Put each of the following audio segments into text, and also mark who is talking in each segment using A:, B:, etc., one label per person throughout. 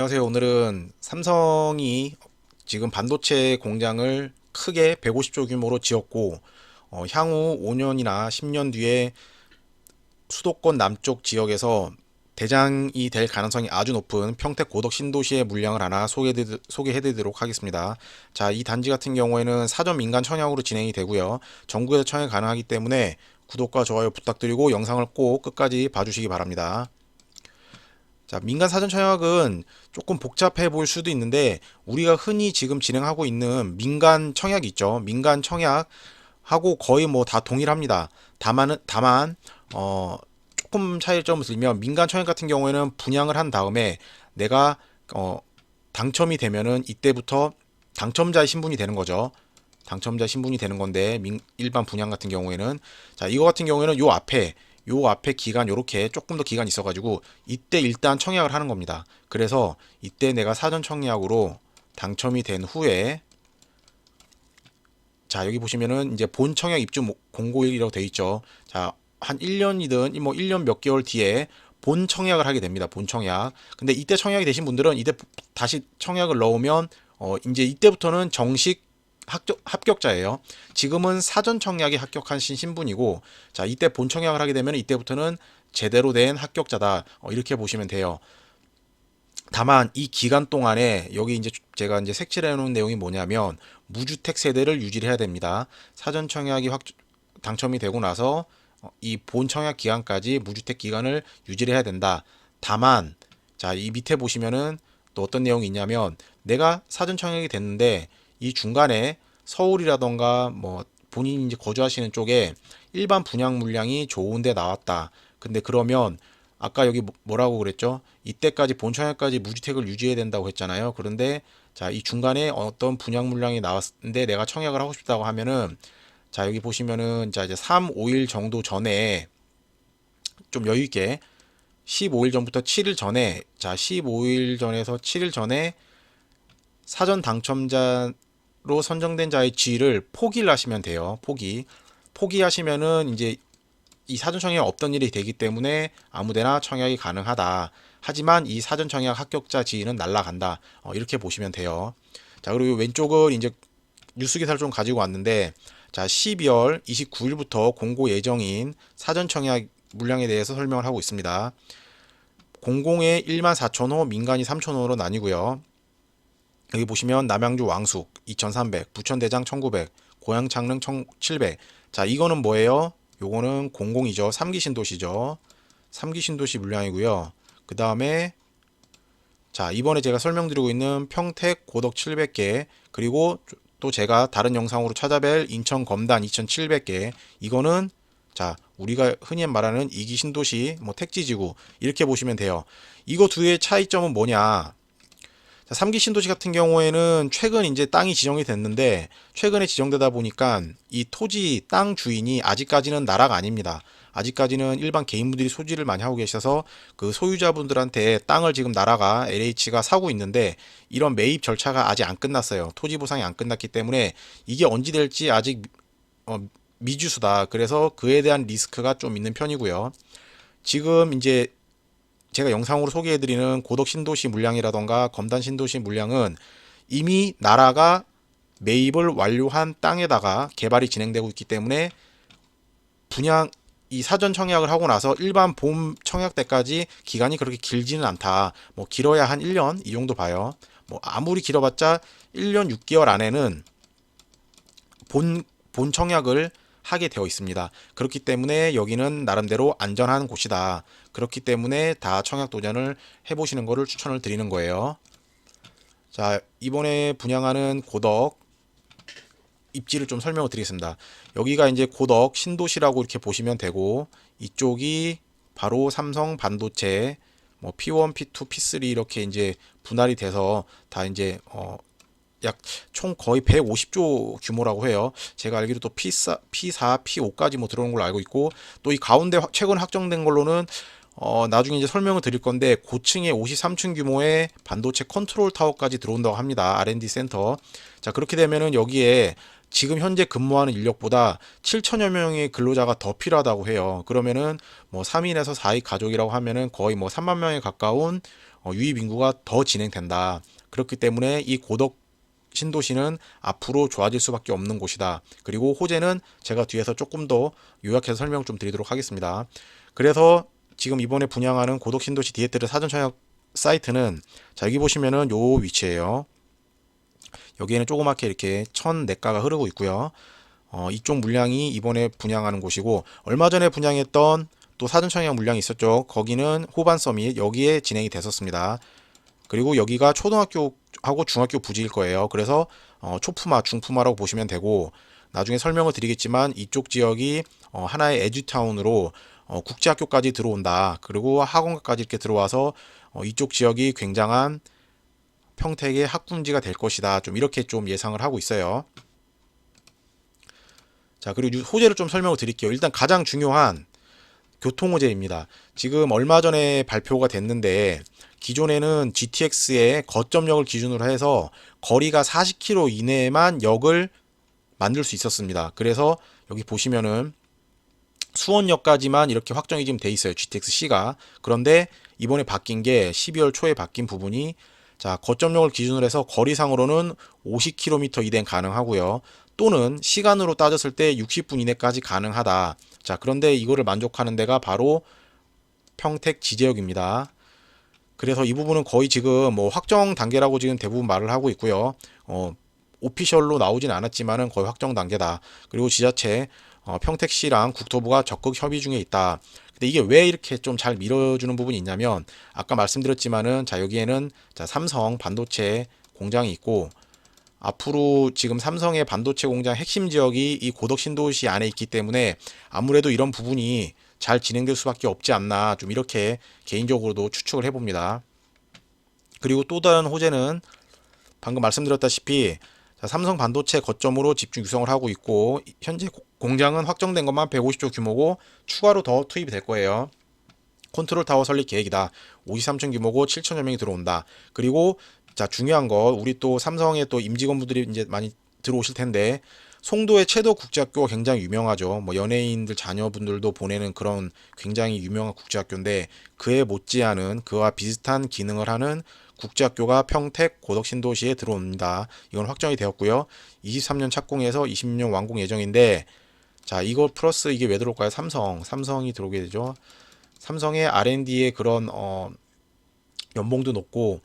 A: 안녕하세요. 오늘은 삼성이 지금 반도체 공장을 크게 150조 규모로 지었고, 향후 5년이나 10년 뒤에 수도권 남쪽 지역에서 대장이 될 가능성이 아주 높은 평택 고덕 신도시의 물량을 하나 소개해드리도록 하겠습니다. 자, 이 단지 같은 경우에는 사전 민간 청약으로 진행이 되고요. 전국에서 청약 가능하기 때문에 구독과 좋아요 부탁드리고 영상을 꼭 끝까지 봐주시기 바랍니다. 자, 민간 사전 청약은 조금 복잡해 보일 수도 있는데 우리가 흔히 지금 진행하고 있는 민간 청약 있죠. 민간 청약하고 거의 뭐 다 동일합니다. 다만 조금 차이점을 들면 민간 청약 같은 경우에는 분양을 한 다음에 내가 어, 당첨이 되면은 이때부터 당첨자의 신분이 되는 거죠. 당첨자 신분이 되는 건데 일반 분양 같은 경우에는 자, 이거 같은 경우에는 요 앞에 기간 요렇게 조금 더 기간이 있어가지고 이때 일단 청약을 하는 겁니다. 그래서 이때 내가 사전 청약으로 당첨이 된 후에 자, 여기 보시면은 이제 본 청약 입주 공고일이라고 되어 있죠. 자, 한 1년이든 뭐 1년 몇 개월 뒤에 본 청약을 하게 됩니다. 본 청약. 근데 이때 청약이 되신 분들은 이때 다시 청약을 넣으면 이제 이때부터는 정식 합격자예요. 지금은 사전 청약에 합격하신 신분이고, 자, 이때 본 청약을 하게 되면 이때부터는 제대로 된 합격자다. 이렇게 보시면 돼요. 다만 이 기간 동안에 여기 이제 제가 이제 색칠해 놓은 내용이 뭐냐면 무주택 세대를 유지를 해야 됩니다. 사전 청약이 당첨이 되고 나서 이 본 청약 기간까지 무주택 기간을 유지를 해야 된다. 다만 자, 이 밑에 보시면은 또 어떤 내용이 있냐면 내가 사전 청약이 됐는데 이 중간에 서울이라던가 뭐 본인이 이제 거주하시는 쪽에 일반 분양 물량이 좋은데 나왔다. 근데 그러면 아까 여기 뭐라고 그랬죠? 이때까지 본 청약까지 무주택을 유지해야 된다고 했잖아요. 그런데 자, 이 중간에 어떤 분양 물량이 나왔는데 내가 청약을 하고 싶다고 하면은 자, 여기 보시면은 자, 이제 3, 5일 정도 전에 좀 여유 있게 15일 전부터 7일 전에 자, 15일 전에서 7일 전에 사전 당첨자로 선정된 자의 지위를 포기를 하시면 돼요. 포기하시면은 이제 이 사전 청약 없던 일이 되기 때문에 아무데나 청약이 가능하다. 하지만 이 사전 청약 합격자 지위는 날라간다. 이렇게 보시면 돼요. 자, 그리고 왼쪽을 이제 뉴스 기사를 좀 가지고 왔는데 자, 12월 29일부터 공고 예정인 사전 청약 물량에 대해서 설명을 하고 있습니다. 공공의 1만 4천호, 민간이 3천호로 나뉘고요. 여기 보시면 남양주 왕숙 2300, 부천대장 1900, 고양 창릉 1700. 자, 이거는 뭐예요? 요거는 공공이죠. 3기 신도시죠. 3기 신도시 물량이고요. 그 다음에 자, 이번에 제가 설명드리고 있는 평택 고덕 700개, 그리고 또 제가 다른 영상으로 찾아뵐 인천 검단 2700개. 이거는 자, 우리가 흔히 말하는 2기 신도시 뭐 택지지구 이렇게 보시면 돼요. 이거 두 개의 차이점은 뭐냐? 자, 3기 신도시 같은 경우에는 최근 이제 땅이 지정이 됐는데 최근에 지정되다 보니까 이 토지 땅 주인이 아직까지는 나라가 아닙니다. 아직까지는 일반 개인분들이 소지를 많이 하고 계셔서 그 소유자분들한테 땅을 지금 나라가 LH가 사고 있는데 이런 매입 절차가 아직 안 끝났어요. 토지 보상이 안 끝났기 때문에 이게 언제 될지 아직 미지수다. 그래서 그에 대한 리스크가 좀 있는 편이고요. 지금 이제 제가 영상으로 소개해드리는 고덕 신도시 물량이라던가 검단 신도시 물량은 이미 나라가 매입을 완료한 땅에다가 개발이 진행되고 있기 때문에 분양 이 사전 청약을 하고 나서 일반 봄 청약 때까지 기간이 그렇게 길지는 않다. 뭐 길어야 한 1년 이 정도 봐요. 뭐 아무리 길어봤자 1년 6개월 안에는 본 청약을 하게 되어 있습니다. 그렇기 때문에 여기는 나름대로 안전한 곳이다. 그렇기 때문에 다 청약 도전을 해보시는 것을 추천을 드리는 거예요. 자, 이번에 분양하는 고덕 입지를 좀 설명을 드리겠습니다. 여기가 이제 고덕 신도시라고 이렇게 보시면 되고 이쪽이 바로 삼성 반도체 뭐 P1, P2, P3 이렇게 이제 분할이 돼서 다 이제 약 총 거의 150조 규모라고 해요. 제가 알기로 또 P4, P5까지 뭐 들어오는 걸로 알고 있고 또 이 가운데 최근 확정된 걸로는 나중에 이제 설명을 드릴 건데 고층의 53층 규모의 반도체 컨트롤 타워까지 들어온다고 합니다. R&D 센터. 자, 그렇게 되면은 여기에 지금 현재 근무하는 인력보다 7천여 명의 근로자가 더 필요하다고 해요. 그러면은 뭐 3인에서 4인 가족이라고 하면은 거의 뭐 3만 명에 가까운 유입 인구가 더 진행된다. 그렇기 때문에 이 고덕 신도시는 앞으로 좋아질 수밖에 없는 곳이다. 그리고 호재는 제가 뒤에서 조금 더 요약해서 설명 좀 드리도록 하겠습니다. 그래서 지금 이번에 분양하는 고덕 신도시 디에트르 사전 청약 사이트는 자, 여기 보시면은 요 위치에요. 여기에는 조그맣게 이렇게 1004가가 흐르고 있고요. 이쪽 물량이 이번에 분양하는 곳이고, 얼마 전에 분양했던 또 사전 청약 물량이 있었죠. 거기는 호반 서밋, 여기에 진행이 됐었습니다. 그리고 여기가 초등학교하고 중학교 부지일 거예요. 그래서 초품화, 중품화라고 보시면 되고, 나중에 설명을 드리겠지만 이쪽 지역이 하나의 에듀타운으로 국제학교까지 들어온다. 그리고 학원까지 이렇게 들어와서 이쪽 지역이 굉장한 평택의 학군지가 될 것이다. 좀 이렇게 좀 예상을 하고 있어요. 자, 그리고 호재를 좀 설명을 드릴게요. 일단 가장 중요한 교통 호재입니다. 지금 얼마 전에 발표가 됐는데, 기존에는 GTX의 거점역을 기준으로 해서 거리가 40km 이내에만 역을 만들 수 있었습니다. 그래서 여기 보시면은 수원역까지만 이렇게 확정이 지금 돼 있어요. GTX-C가. 그런데 이번에 바뀐 게 12월 초에 바뀐 부분이, 자, 거점역을 기준으로 해서 거리상으로는 50km 이내 가능하고요. 또는 시간으로 따졌을 때 60분 이내까지 가능하다. 자, 그런데 이거를 만족하는 데가 바로 평택 지제역입니다. 그래서 이 부분은 거의 지금 뭐 확정 단계라고 지금 대부분 말을 하고 있고요. 오피셜로 나오진 않았지만은 거의 확정 단계다. 그리고 지자체 평택시랑 국토부가 적극 협의 중에 있다. 근데 이게 왜 이렇게 좀 잘 밀어주는 부분이 있냐면, 아까 말씀드렸지만은 자, 여기에는 자, 삼성 반도체 공장이 있고, 앞으로 지금 삼성의 반도체 공장 핵심 지역이 이 고덕 신도시 안에 있기 때문에 아무래도 이런 부분이 잘 진행될 수밖에 없지 않나, 좀 이렇게 개인적으로도 추측을 해봅니다. 그리고 또 다른 호재는 방금 말씀드렸다시피, 자, 삼성 반도체 거점으로 집중 유성을 하고 있고, 현재 공장은 확정된 것만 150조 규모고 추가로 더 투입이 될 거예요. 컨트롤 타워 설립 계획이다. 53층 규모고 7천여 명이 들어온다. 그리고 자, 중요한 거, 우리 또 삼성의 또 임직원분들이 이제 많이 들어오실 텐데, 송도의 채도 국제학교가 굉장히 유명하죠. 뭐 연예인들 자녀분들도 보내는 그런 굉장히 유명한 국제학교인데, 그에 못지않은 그와 비슷한 기능을 하는 국제학교가 평택 고덕 신도시에 들어옵니다. 이건 확정이 되었고요. 23년 착공해서 26년 완공 예정인데, 자, 이거 플러스 이게 왜 들어올까요? 삼성이 들어오게 되죠. 삼성의 R&D의 그런 연봉도 높고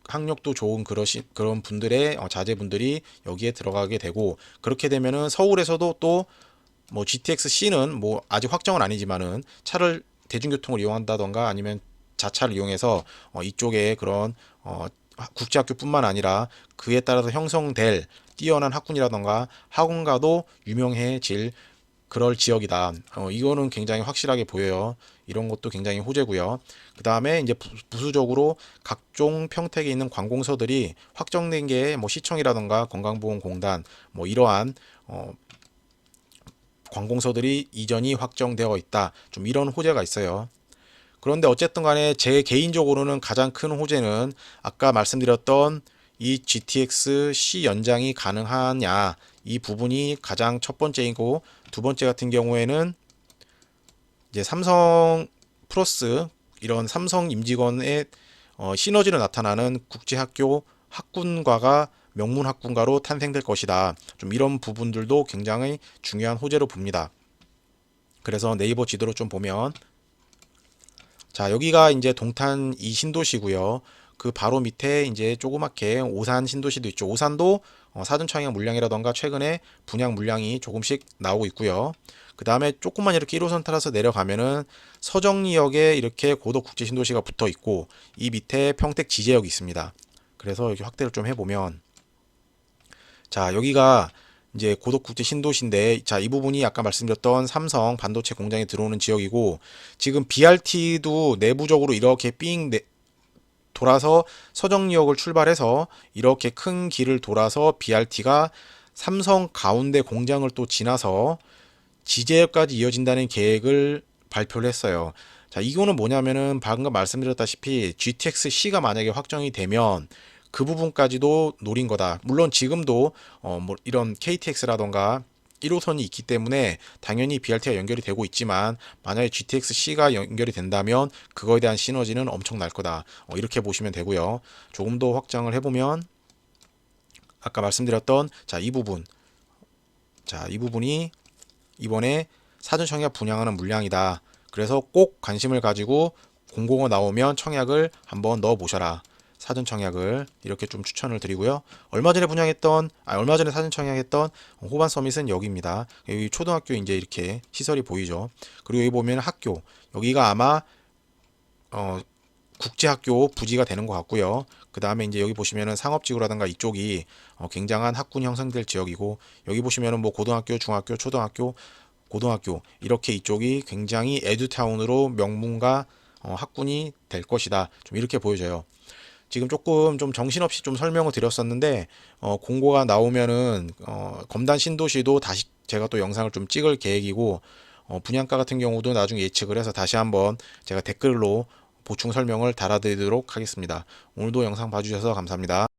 A: 학력도 좋은 그런 분들의 자제분들이 여기에 들어가게 되고, 그렇게 되면은 서울에서도 또 뭐 GTX-C는 뭐 아직 확정은 아니지만은 차를 대중교통을 이용한다던가 아니면 자차를 이용해서 이쪽에 그런 국제학교뿐만 아니라 그에 따라서 형성될 뛰어난 학군이라던가 학원가도 유명해질 그럴 지역이다. 이거는 굉장히 확실하게 보여요. 이런 것도 굉장히 호재고요. 그 다음에 이제 부수적으로 각종 평택에 있는 관공서들이 확정된 게 뭐 시청이라던가 건강보험공단 뭐 이러한 관공서들이 이전이 확정되어 있다. 좀 이런 호재가 있어요. 그런데 어쨌든 간에 제 개인적으로는 가장 큰 호재는 아까 말씀드렸던 이 GTX-C 연장이 가능하냐, 이 부분이 가장 첫 번째이고, 두 번째 같은 경우에는 이제 삼성 플러스 이런 삼성 임직원의 시너지로 나타나는 국제학교 학군과가 명문 학군가로 탄생될 것이다. 좀 이런 부분들도 굉장히 중요한 호재로 봅니다. 그래서 네이버 지도로 좀 보면, 자, 여기가 이제 동탄 이 신도시고요. 그 바로 밑에 이제 조그맣게 오산 신도시도 있죠. 오산도 사전 청약 물량이라던가 최근에 분양 물량이 조금씩 나오고 있고요. 그 다음에 조금만 이렇게 1호선 따라서 내려가면은 서정리역에 이렇게 고덕 국제 신도시가 붙어 있고, 이 밑에 평택 지제역이 있습니다. 그래서 여기 확대를 좀 해보면, 자, 여기가 이제 고덕국제 신도시인데, 자, 이 부분이 아까 말씀드렸던 삼성 반도체 공장에 들어오는 지역이고, 지금 BRT도 내부적으로 이렇게 돌아서 서정리역을 출발해서 이렇게 큰 길을 돌아서 BRT가 삼성 가운데 공장을 또 지나서 지제역까지 이어진다는 계획을 발표를 했어요. 자, 이거는 뭐냐면은 방금 말씀드렸다시피 GTX-C가 만약에 확정이 되면 그 부분까지도 노린 거다. 물론 지금도 뭐 이런 KTX라던가 1호선이 있기 때문에 당연히 BRT가 연결이 되고 있지만 만약에 GTX-C가 연결이 된다면 그거에 대한 시너지는 엄청 날 거다. 이렇게 보시면 되고요. 조금 더 확장을 해보면 아까 말씀드렸던 이 부분, 이 부분이 이번에 사전 청약 분양하는 물량이다. 그래서 꼭 관심을 가지고 공고가 나오면 청약을 한번 넣어 보셔라. 사전 청약을 이렇게 좀 추천을 드리고요. 얼마 전에 사전 청약했던 호반 서밋은 여기입니다. 여기 초등학교 이제 이렇게 시설이 보이죠. 그리고 여기 보면 학교, 여기가 아마 국제학교 부지가 되는 것 같고요. 그 다음에 이제 여기 보시면은 상업지구라든가 이쪽이 굉장한 학군 형성될 지역이고, 여기 보시면은 뭐 고등학교, 중학교, 초등학교, 고등학교 이렇게 이쪽이 굉장히 에듀타운으로 명문가 학군이 될 것이다. 좀 이렇게 보여져요. 지금 조금 좀 정신없이 좀 설명을 드렸었는데 공고가 나오면은 검단 신도시도 다시 제가 또 영상을 좀 찍을 계획이고, 분양가 같은 경우도 나중에 예측을 해서 다시 한번 제가 댓글로 보충 설명을 달아드리도록 하겠습니다. 오늘도 영상 봐주셔서 감사합니다.